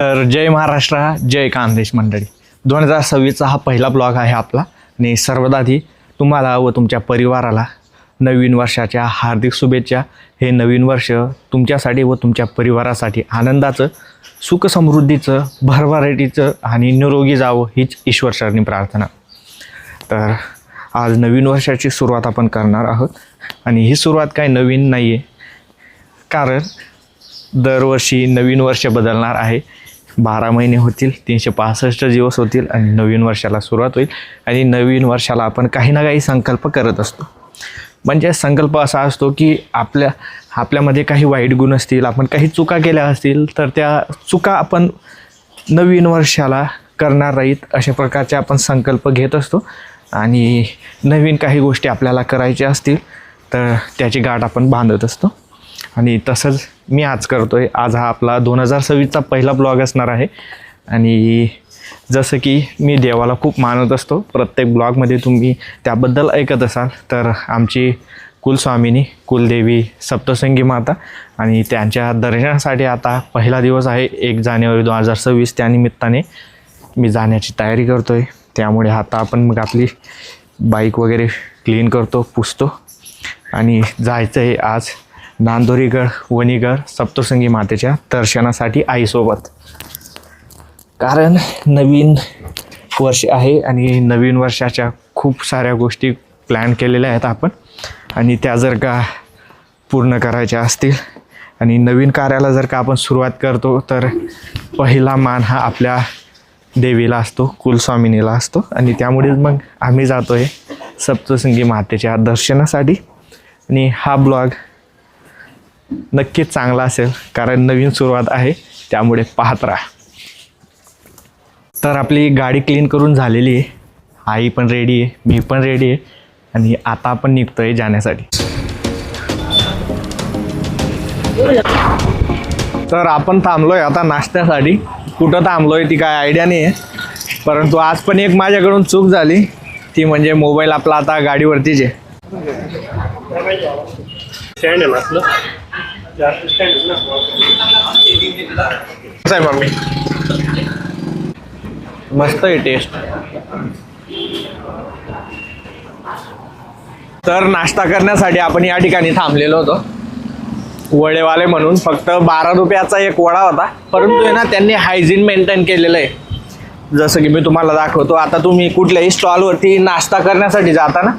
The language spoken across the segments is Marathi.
तर जय महाराष्ट्र, जय खानदेश मंडळी. 2026चा हा पहिला ब्लॉग आहे आपला आणि सर्वात आधी तुम्हाला व तुमच्या परिवाराला नवीन वर्षाच्या हार्दिक शुभेच्छा. हे नवीन वर्ष तुमच्यासाठी व तुमच्या परिवारासाठी आनंदाचं, सुख समृद्धीचं, भरभराटीचं आणि निरोगी जावं हीच ईश्वरचरणी प्रार्थना. तर आज नवीन वर्षाची सुरुवात आपण करणार आहोत आणि ही सुरुवात काही नवीन नाही आहे, कारण दरवर्षी नवीन वर्ष बदलणार आहे. 12 महिने होतील, 365 दिवस होतील आणि नवीन वर्षाला सुरुवात होईल. आणि नवीन वर्षाला आपण काही ना काही संकल्प करत असतो. म्हणजे संकल्प असा असतो की आपल्यामध्ये काही वाईट गुण असतील, आपण काही चुका केल्या असतील, तर त्या चुका आपण नवीन वर्षाला करणार नाहीत अशा प्रकारचे आपण संकल्प घेत असतो. आणि नवीन काही गोष्टी आपल्याला करायच्या असतील तर त्याची गाठ आपण बांधत असतो. आणि तसंच मी आज करतो आहे. आज हा आपला 2026चा पहिला ब्लॉग असणार आहे. आणि जसं की मी देवाला खूप मानत असतो, प्रत्येक ब्लॉगमध्ये तुम्ही त्याबद्दल ऐकत असाल, तर आमची कुलस्वामिनी कुलदेवी सप्तशृंगी माता आणि त्यांच्या दर्शनासाठी आता पहिला दिवस आहे 1 जानेवारी 2026. त्यानिमित्ताने मी जाण्याची तयारी करतो आहे. त्यामुळे आता आपण मग आपली बाईक वगैरे क्लीन करतो, पुसतो आणि जायचं आहे आज नांदोरीगड वणीगड सप्तशृंगी मातेच्या दर्शनासाठी आईसोबत. कारण नवीन वर्ष आहे आणि नवीन वर्षाच्या खूप साऱ्या गोष्टी प्लॅन केलेल्या आहेत आपण, आणि त्या जर का पूर्ण करायच्या असतील आणि नवीन कार्याला जर का आपण सुरुवात करतो तर पहिला मान हा आपल्या देवीला असतो, कुलस्वामिनीला असतो. आणि त्यामुळेच मग आम्ही जातो आहे सप्तशृंगी मातेच्या दर्शनासाठी. आणि हा ब्लॉग नक्कीच चांगला असेल, कारण नवीन सुरुवात आहे, त्यामुळे पाहत राहा. तर आपली गाडी क्लीन करून झालेली आहे, आई पण रेडी आहे, मी पण रेडी आहे आणि आता आपण निघतो आहे जाण्यासाठी. तर आपण थांबलो आहे आता नाश्त्यासाठी. कुठं थांबलो आहे ती काय आयडिया नाही आहे, परंतु आज पण एक माझ्याकडून चूक झाली, ती म्हणजे मोबाईल आपला आता गाडीवरतीच आहे. स्टँड आहे ना आपलं, कसं आहे मम्मी? मस्त आहे टेस्ट. तर नाश्ता करण्यासाठी आपण या ठिकाणी थांबलेलो होतो, वडेवाले म्हणून. फक्त 12 रुपयाचा एक वडा होता, परंतु आहे ना त्यांनी हायजीन मेंटेन केलेलं आहे. जसं की मी तुम्हाला दाखवतो. आता तुम्ही कुठल्याही स्टॉलवरती नाश्ता करण्यासाठी जाता ना,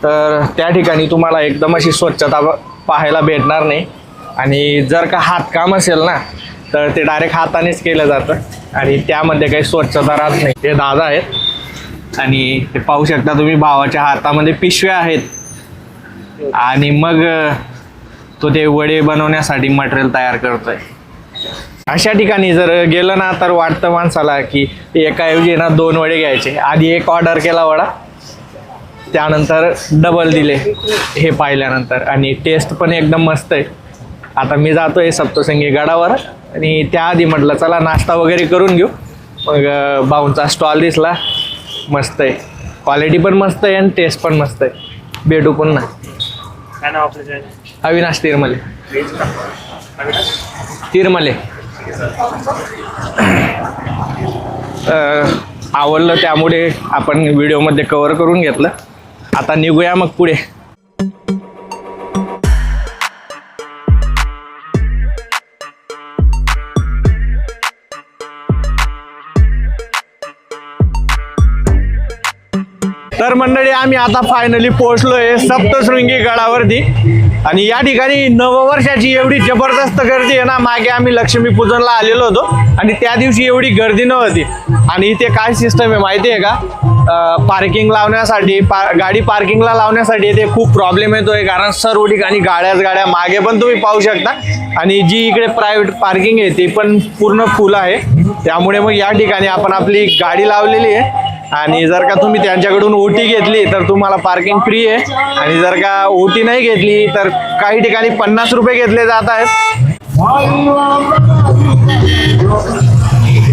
तर त्या ठिकाणी तुम्हाला एकदम अशी स्वच्छता पाहायला भेटणार नाही. आणि जर का हातकाम असेल ना तर ते डायरेक्ट हातानेच केलं जातं आणि त्यामध्ये काही स्वच्छता राहत नाही. ते दादा आहेत आणि ते पाहू शकता तुम्ही, भावाच्या हातामध्ये पिशव्या आहेत आणि मग तो ते वडे बनवण्यासाठी मटेरियल तयार करतोय. अशा ठिकाणी जर गेलं ना तर वाटतं माणसाला की एकाऐवजी ना 2 वडे घ्यायचे. आधी एक ऑर्डर केला वडा, त्यानंतर डबल दिले हे पाहिल्यानंतर, आणि टेस्ट पण एकदम मस्त आहे. आता मी जातोय सप्तशृंगी गडावर आणि त्याआधी म्हटलं चला नाश्ता वगैरे करून घेऊ. मग भाऊंचा स्टॉल दिसला, मस्त आहे, क्वालिटी पण मस्त आहे आणि टेस्ट पण मस्त आहे. भेटू पुन्हा. काय नाव आपलं? अविनाश तिरमले. तिरमले. आवडलं त्यामुळे आपण व्हिडिओमध्ये कव्हर करून घेतलं. आता निघूया मग पुढे. तर मंडळी, आम्ही आता फायनली पोहोचलोय सप्तशृंगी गडावरती. आणि या ठिकाणी नववर्षाची एवढी जबरदस्त गर्दी आहे ना. मागे आम्ही लक्ष्मीपूजनला आलेलो होतो आणि त्या दिवशी एवढी गर्दी नव्हती. आणि इथे काय सिस्टम आहे माहिती आहे का? पार्किंग लावण्यासाठी, गाडी पार्किंगला लावण्यासाठी इथे खूप प्रॉब्लेम येतोय, कारण सर्व ठिकाणी गाड्या मागे पण तुम्ही पाहू शकता. आणि जी इकडे प्रायव्हेट पार्किंग आहे ती पण पूर्ण फुल आहे. त्यामुळे मग या ठिकाणी आपण आपली गाडी लावलेली आहे. आणि जर का तुम्ही त्यांच्याकडून ओटी घेतली तर तुम्हाला पार्किंग फ्री आहे. आणि जर का ओटी नाही घेतली तर काही ठिकाणी 50 रुपये घेतले जात आहेत.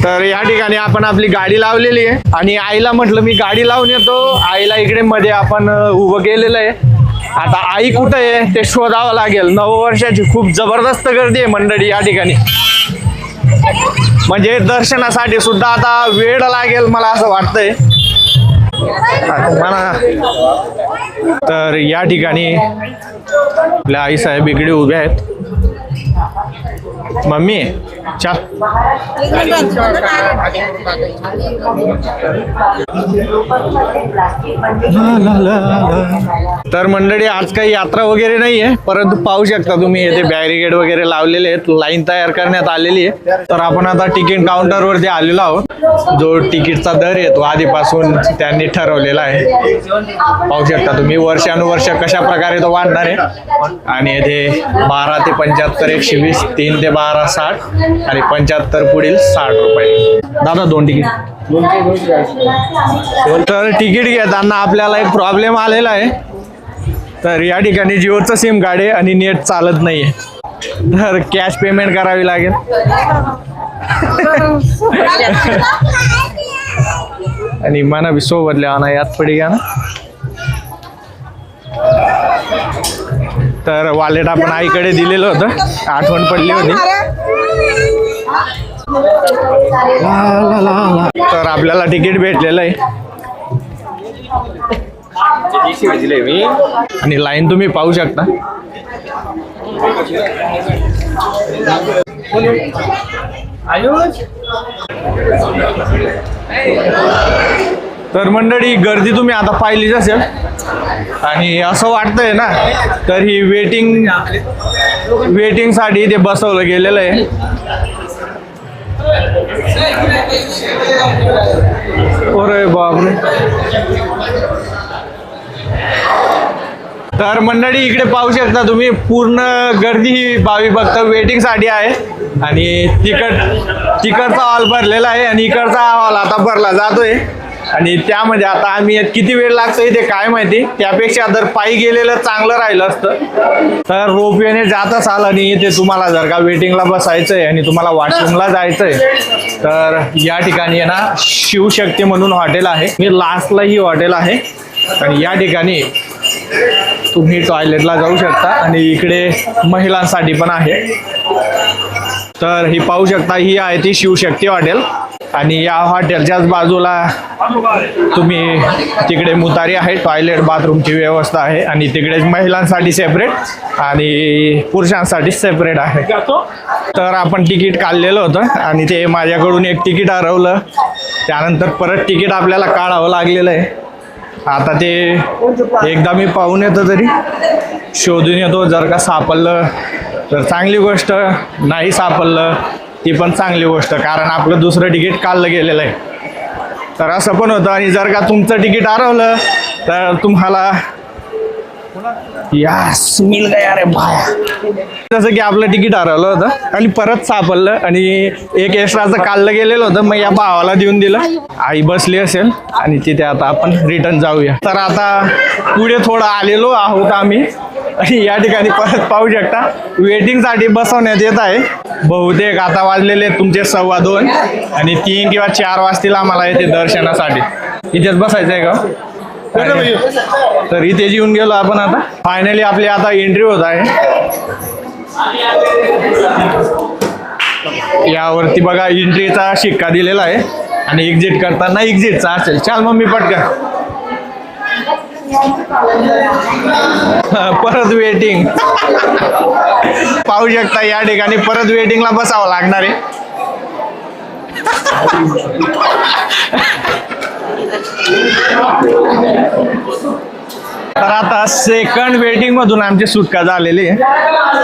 तर या ठिकाणी आपण आपली गाडी लावलेली आहे आणि आईला म्हटलं मी गाडी लावून येतो. आईला इकडे मध्ये आपण उभं केलेलं आहे. आता आई कुठं आहे ते शोधावं लागेल. नववर्षाची खूप जबरदस्त गर्दी आहे मंडळी या ठिकाणी. म्हणजे दर्शनासाठी सुद्धा आता वेळ लागेल मला असं वाटतंय. मला तर या ठिकाणी आपल्या आई साहेब इकडे उभ्या आहेत. मम्मी चल. तर मंडळी आज काही यात्रा वगैरे नाही आहे, परंतु पाहू शकता तुम्ही येथे बॅरिकेड वगैरे लावलेले आहेत, लाईन तयार करण्यात आलेली आहे. तर आपण आता तिकीट काउंटरवरती आलेलो आहोत. जो तिकीटचा दर आहे तो आधीपासून त्यांनी ठरवलेला आहे. पाहू शकता तुम्ही वर्षानुवर्ष कशा प्रकारे तो वाढणार आहे. आणि येथे 12 ते 75 120, 3 ते 12 60 आणि 75 पुढील 60 रुपये. दादा 2 तिकीट. तर तिकीट घेताना आपल्याला एक प्रॉब्लेम आलेला आहे. तर या ठिकाणी जिओचं सिम कार्ड आहे आणि नेट चालत नाहीये, तर कॅश पेमेंट करावी लागेल. आणि मना भी सोबत लिहाना याद पडी ना. तर वॉलेट आपण आईकडे दिलेलं होतं, आठवण पडली होती. तर आपल्याला तिकीट भेटलेलं आहे. आणि लाईन तुम्ही पाहू शकता. तर मंडळी गर्दी तुम्ही आता पाहिलीच असेल. आणि असं वाटतंय ना, तर ही वेटिंग साठी ते बसवलं गेलेलं आहे. अरे बापरे. तर मंडळी इकडे पाहू शकता तुम्ही, पूर्ण गर्दी ही भावी भक्त वेटिंग साठी आहे. आणि तिकडचा हॉल भरलेला आहे आणि इकडचा हॉल आता भरला जातोय. आणि त्यामध्ये आता आम्ही किती वेळ लागतोय ते काय माहिती, त्यापेक्षा जर पायी गेलेलं चांगलं राहिलं असतं. तर रोपवेने जात असाल आणि इथे तुम्हाला जर का वेटिंगला बसायचंय आणि तुम्हाला वॉशरूमला जायचंय, तर या ठिकाणी आहे ना शिवशक्ती म्हणून हॉटेल आहे. मी लास्टला ही हॉटेल आहे. आणि या ठिकाणी तुम्ही टॉयलेटला जाऊ शकता. आणि इकडे महिलांसाठी पण आहे. तर ही पाहू शकता, ही आहे ती शिवशक्ती हॉटेल. आणि या हॉटेलच्याच बाजूला तुम्ही तिकडे मुतारी आहे, टॉयलेट बाथरूमची व्यवस्था आहे. आणि तिकडे महिलांसाठी सेपरेट आणि पुरुषांसाठी सेपरेट आहे. तर आपण तिकीट काढलेलं होतं आणि ते माझ्याकडून एक तिकीट हरवलं. त्यानंतर परत तिकीट आपल्याला काढावं लागलेलं आहे. आता ते एकदा मी पाहून येतो, तरी शोधून येतो. जर का सापडलं तर चांगली गोष्ट, नाही सापडलं ती पण चांगली गोष्ट, कारण आपलं दुसरं तिकीट काढलं गेलेलं आहे. तर असं पण होतं. आणि जर का तुमचं तिकीट हरवलं तर तुम्हाला यास मिल गया रे भाया. जसं की आपलं तिकीट हरवलं होतं आणि परत सापडलं आणि एक एक्स्ट्राचं काढलं गेलेलं होतं, मग या भावाला देऊन दिलं. आई बसली असेल आणि तिथे आता आपण रिटर्न जाऊया. तर आता पुढे थोडं आलेलो आहोत आम्ही. आणि या ठिकाणी परत पाहू शकता वेटिंगसाठी बसवण्यात येत आहे. बहुतेक आता वाजलेले तुमचे 2:15 आणि 3 किंवा 4 वाजतील आम्हाला येते दर्शनासाठी. इथेच बसायचं आहे का? तर इथे येऊन गेलो आपण. आता फायनली आपली आता एंट्री होत आहे. यावरती बघा एंट्रीचा शिक्का दिलेला आहे. आणि एक्झिट करताना एक्झिटचा असेल. चाल मम्मी पटकन. परत वेटिंग पाहू शकता. या ठिकाणी परत वेटिंगला बसावं लागणार आहे. तर आता सेकंड वेटिंग मधून आमची सुटका झालेली आहे.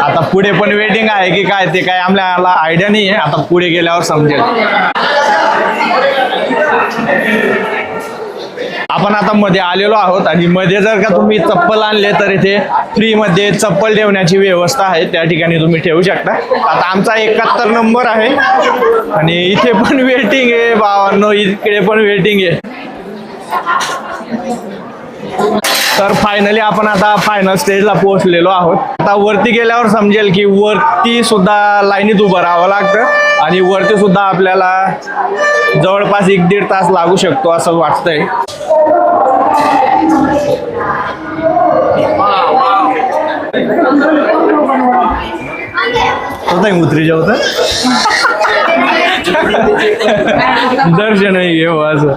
आता पुढे पण वेटिंग आहे की काय ते काय आम्हाला आयडिया नाही आहे. आता पुढे गेल्यावर समजेल. आपण आता मध्ये आलेलो आहोत. आणि मध्ये जर का तुम्ही चप्पल आणले तर इथे फ्री मध्ये चप्पल ठेवण्याची व्यवस्था आहे, त्या ठिकाणी तुम्ही ठेवू शकता. आता आमचा 71 नंबर आहे. आणि इथे पण वेटिंग आहे भावांनो, इकडे पण वेटिंग आहे. तर फायनली आपण आता फायनल स्टेजला पोहोचलेलो आहोत. आता वरती गेल्यावर समजेल की वरती सुद्धा लाईनीत उभं राहावं लागतं. आणि वरती सुद्धा आपल्याला जवळपास 1-1.5 तास लागू शकतो असं वाटतंय. स्वतः उतरी जेवत दर्शन घेऊ असं.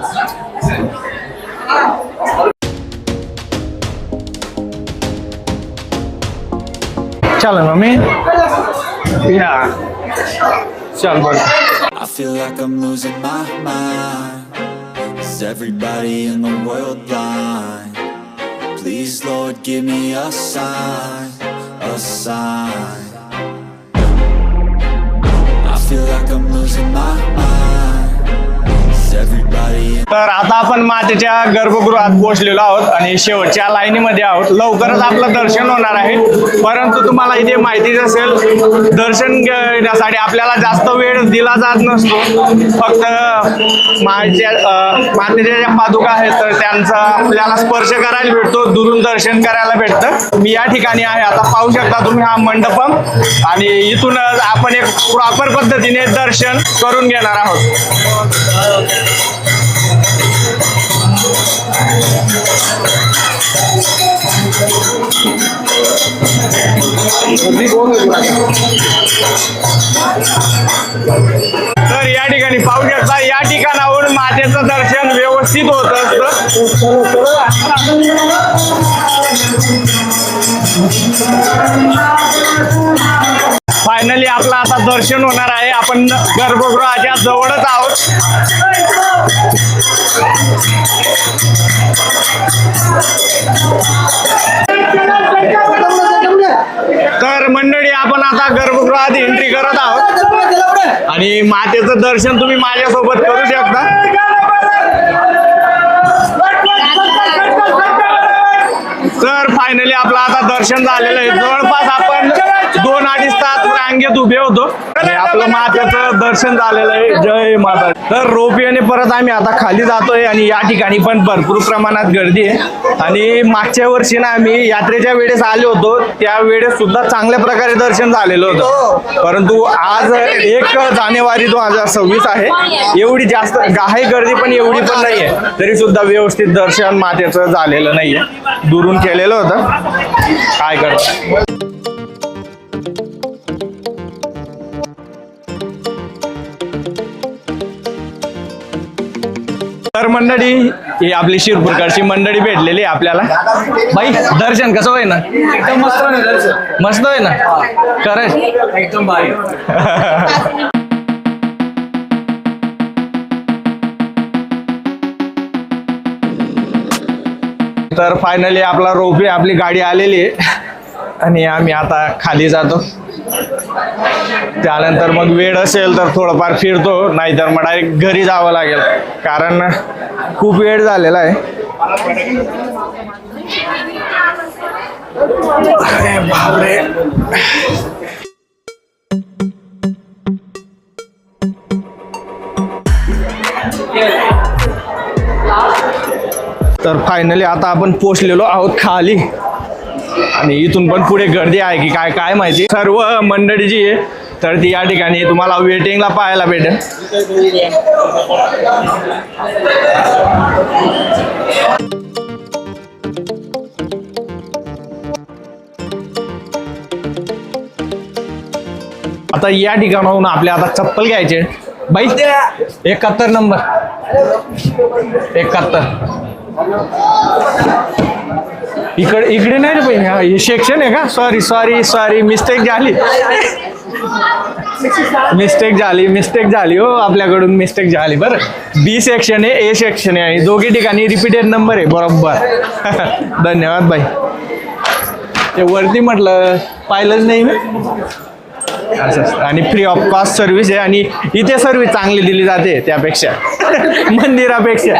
चल मम्मी या चल बघ. I feel like I'm losing my mind. Is everybody in the world blind? Please, Lord, give me a sign, a sign. I feel like I'm losing my mind. Is everybody in तर आता आपण मातेच्या गर्भगृहात पोहोचलेलो आहोत आणि शेवटच्या लाईनीमध्ये आहोत. लवकरच आपलं दर्शन होणार आहे. परंतु तुम्हाला इथे माहितीच असेल, दर्शन घेण्यासाठी आपल्याला जास्त वेळ दिला जात नसतो. फक्त मातेच्या ज्या पादुका आहेत तर त्यांचा आपल्याला स्पर्श करायला भेटतो, दुरून दर्शन करायला भेटतं. मी या ठिकाणी आहे, आता पाहू शकता तुम्ही हा मंडपम, आणि इथून आपण एक प्रॉपर पद्धतीने दर्शन करून घेणार आहोत. तर या ठिकाणी पाहू शकता, या ठिकाणाहून मातेचं दर्शन व्यवस्थित होत असतं. फायनली आपलं आता दर्शन होणार आहे. आपण गर्भगृहाच्या जवळच आहोत. तर मंडळी, आपण आता गर्भगृहात एंट्री करत आहोत आणि मातेचं दर्शन तुम्ही माझ्यासोबत करू शकता. तर फायनली आपलं आता दर्शन झालेलं आहे. जवळपास आपण 2-2.5 तास रांगेत उभे होतो आणि आपलं मातेचं दर्शन झालेलं आहे. जय माता. तर रोपवेने परत आम्ही आता खाली जातोय आणि या ठिकाणी पण भरपूर प्रमाणात गर्दी आहे. आणि मागच्या वर्षी ना आम्ही यात्रेच्या वेळेस आलो होतो, त्या वेळेस सुद्धा चांगल्या प्रकारे दर्शन झालेलं होतं. परंतु आज 1 जानेवारी 2026 आहे. एवढी जास्त आहे गर्दी, पण एवढी पण नाहीये. तरी सुद्धा व्यवस्थित दर्शन मातेचं झालेलं नाहीये, दुरून केलेलं होतं. काय करत. तर मंडळी, ही आपली शिरपूरकडची मंडळी भेटलेली आहे आपल्याला. बाई, दर्शन कसं होय ना? एकदम मस्त आहे दर्शन. मस्त होय ना? खरंच एकदम भारी. तर फायनली आपला रोपवे, आपली गाडी आलेली आहे आणि आम्ही आता खाली जातो. त्यानंतर मग वेळ असेल तर थोडंफार फिरतो, नाहीतर मग डायरेक्ट घरी जावं लागेल, कारण खूप वेळ झालेला आहे. अरे बापरे. तर फायनली आता आपण पोचलेलो आहोत खाली आणि इथून पण पुढे गर्दी आहे की काय काय माहिती. सर्व मंडळी जी आहे तर ती या ठिकाणी तुम्हाला वेटिंगला पाहायला भेटेल. आता या ठिकाणाहून आपल्या आता चप्पल घ्यायचे. बाई, 71 नंबर 71. इकडे नाही रे बाई, हे सेक्शन आहे का? सॉरी मिस्टेक झाली हो, आपल्याकडून मिस्टेक झाली. बरं, बी सेक्शन आहे, ए सेक्शन आहे आणि दोघी ठिकाणी रिपीटेड नंबर आहे बरोबर. धन्यवाद बाई. ते वरती म्हटलं पाहिलंच नाही मी. असं, आणि फ्री ऑफ कॉस्ट सर्व्हिस आहे आणि इथे सर्व्हिस चांगली दिली जाते त्यापेक्षा, मंदिरापेक्षा.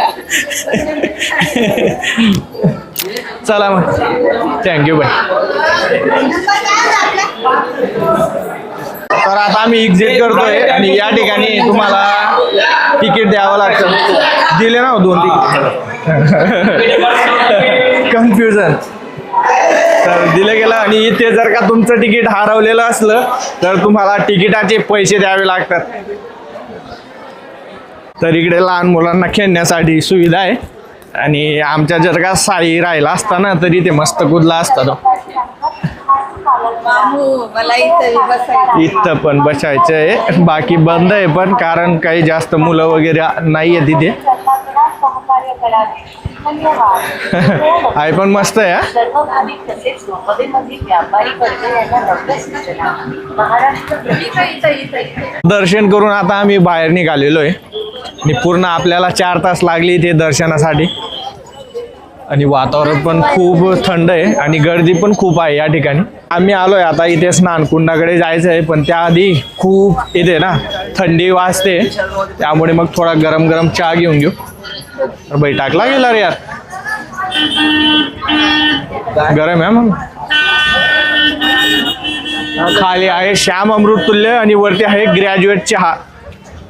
चला मग, थँक्यू बाय. तर आता आम्ही एक्झिट करतोय आणि या ठिकाणी तुम्हाला तिकीट द्यावं लागतं. दिले ना 2 तिकीट. कन्फ्युजन. तर दिलं गेलं आणि इथे जर का तुमचं तिकीट हरवलेलं असलं तर तुम्हाला तिकिटाचे पैसे द्यावे लागतात. तर इकडे लहान मुलांना खेळण्यासाठी सुविधा आहे आणि आमच्या जर का साई राहिला असताना तरी ते मस्त कुदला असता तो. मला इथं बसायचं. इथं पण बसायचं आहे, बाकी बंद आहे पण, कारण काही जास्त मुलं वगैरे नाही आहे तिथे. आहे पण मस्त आहे हा. दर्शन करून आता आम्ही बाहेर निघालेलो आहे आणि पूर्ण आपल्याला 4 तास लागली इथे दर्शनासाठी. आणि वातावरण पण खूप थंड आहे आणि गर्दी पण खूप आहे या ठिकाणी. आम्ही आलोय आता इथे स्नानकुंडाकडे जायचं आहे, पण त्याआधी खूप इथे ना थंडी वाजते, त्यामुळे मग थोडा गरम गरम चहा घेऊन घेऊ. बाई टाकला गेला रे यार, गरम आहे. मग खाली आहे श्याम अमृततुल्य आणि वरती आहे ग्रॅज्युएट चहा.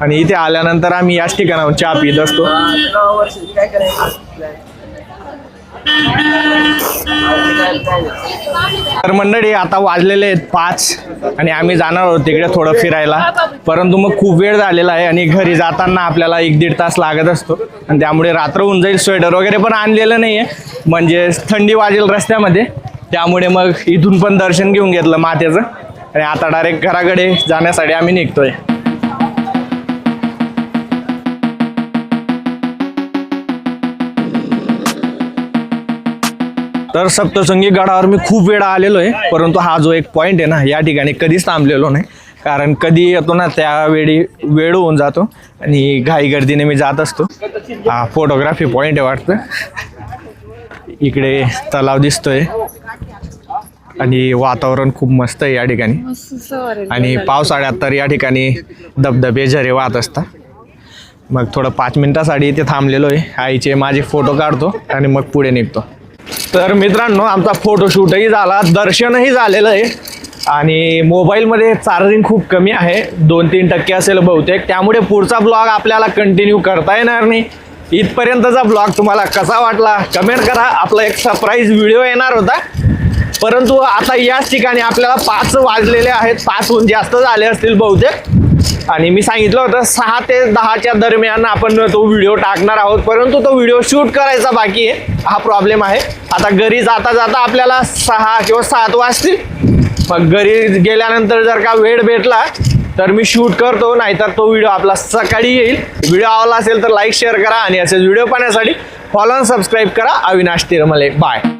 आणि इथे आल्यानंतर आम्ही याच ठिकाणावर चहा पित असतो. तर मंडळी आता वाजलेले आहेत 5 आणि आम्ही जाणार आहोत तिकडे थोडं फिरायला, परंतु मग खूप वेळ झालेला आहे आणि घरी जाताना आपल्याला 1-1.5 तास लागत असतो आणि त्यामुळे रात्र होऊन जाईल. स्वेटर वगैरे पण आणलेलं नाही आहे, म्हणजे थंडी वाजेल रस्त्यामध्ये, त्यामुळे मग इथून पण दर्शन घेऊन घेतलं मातेचं आणि आता डायरेक्ट घराकडे जाण्यासाठी आम्ही निघतोय. तर सप्तशृंगी गडावर मी खूप वेळा आलेलो आहे, परंतु हा जो एक पॉईंट आहे ना, या ठिकाणी कधीच थांबलेलो नाही, कारण कधी येतो ना त्यावेळी वेळ होऊन जातो आणि घाई गर्दीने मी जात असतो. हा फोटोग्राफी पॉईंट आहे वाटतं. इकडे तलाव दिसतोय आणि वातावरण खूप मस्त आहे या ठिकाणी. आणि पावसाळ्यात तर या ठिकाणी धबधबे झरे वाहत असतात. मग थोडं 5 मिनिटासाठी इथे थांबलेलो आहे, आईचे माझे फोटो काढतो आणि मग पुढे निघतो. तर मित्रांनो, आमचा फोटोशूटही झाला, दर्शनही झालेलं आहे आणि मोबाईलमध्ये चार्जिंग खूप कमी आहे, 2-3% असेल बहुतेक, त्यामुळे पुढचा ब्लॉग आपल्याला कंटिन्यू करता येणार नाही. इथपर्यंतचा ब्लॉग तुम्हाला कसा वाटला कमेंट करा. आपला एक सरप्राईज व्हिडिओ येणार होता, परंतु आता याच ठिकाणी आपल्याला 5 वाजलेले आहेत, 5हून जास्त झाले असतील बहुतेक. आणि मी सांगितलं होतं 6 ते 10च्या दरम्यान आपण तो व्हिडिओ टाकणार आहोत, परंतु तो व्हिडिओ शूट करायचा बाकी आहे, हा प्रॉब्लेम आहे. आता घरी जाता जाता आपल्याला 6 किंवा 7 वाजतील. मग घरी गेल्यानंतर जर का वेळ भेटला तर मी शूट करतो, नाहीतर तो व्हिडिओ आपला सकाळी येईल. व्हिडिओ आवडला असेल तर लाईक शेअर करा आणि असेच व्हिडिओ पाहण्यासाठी फॉलो आणि सबस्क्राईब करा. अविनाश तिरमले. बाय.